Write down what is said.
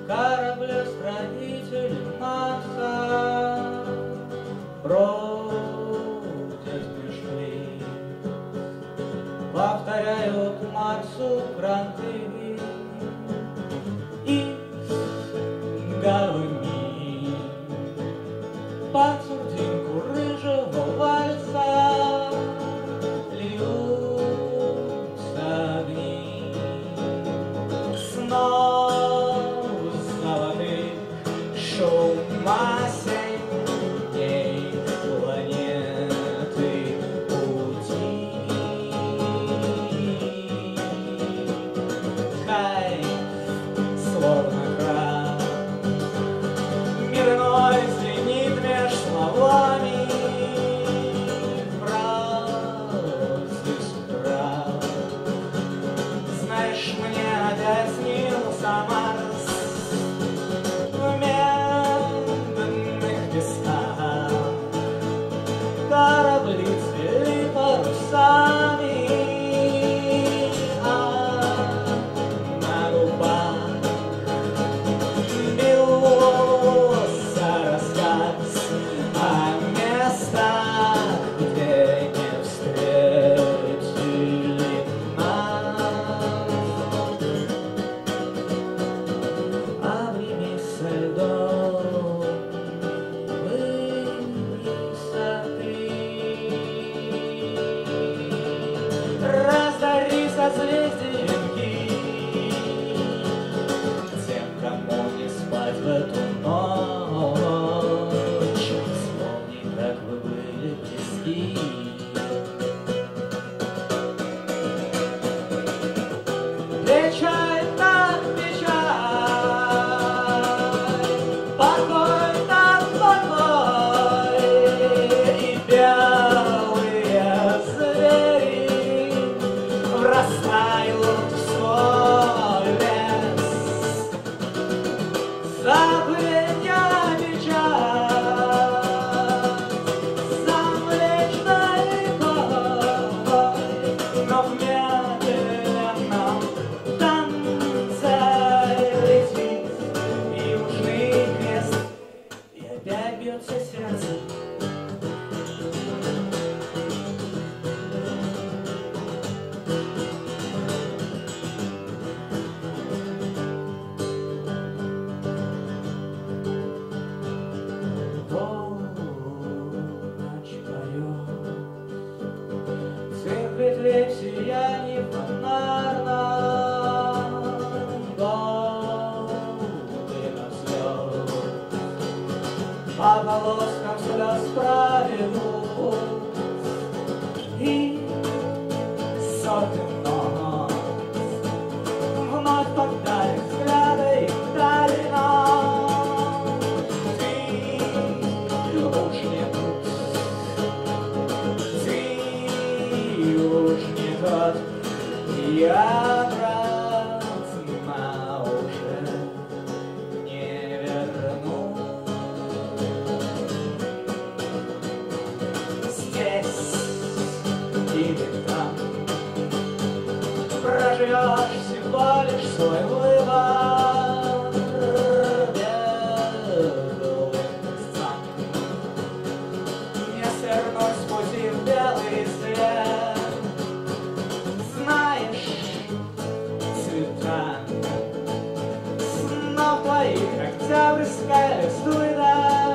Кораблестроители Марса бродят меж плит, повторяют Марсу кранты из говни под сурдинку рыжего вальса льются огни. Снова золотых шум осенней планеты пути. Кайф, словно кран, мирной звенит меж словами фразы с утра. Знаешь, мне опять снился Марс в медных песках. Корабли цвели парусами, а на губах бился рассказ о местах, где не встретили нас. Обними со льдом высоты, раздари созвездием тем, кому не спать в эту ночь. Вспомни, как вы были близки. Печаль так печаль, покой так покой, и белые звери врастают в свой лес. Забытья печаль, завлечь далеко, но в медленном танце летит южный крест, и опять бьется сердце. Полночь поет, свет ветвей в сиянии фонарном, голубых звезд по полоскам слез проведут и сотен ног вновь повторит взгляды и вдалина. Ты уж не тут, ты уж не тот, я обратно уже не вернусь. Здесь или там проживешь всего лишь свой выбор белым песцам. Не свернуть с пути в белый свет. Знаешь, цвета снов твоих октябрьская листвы, да.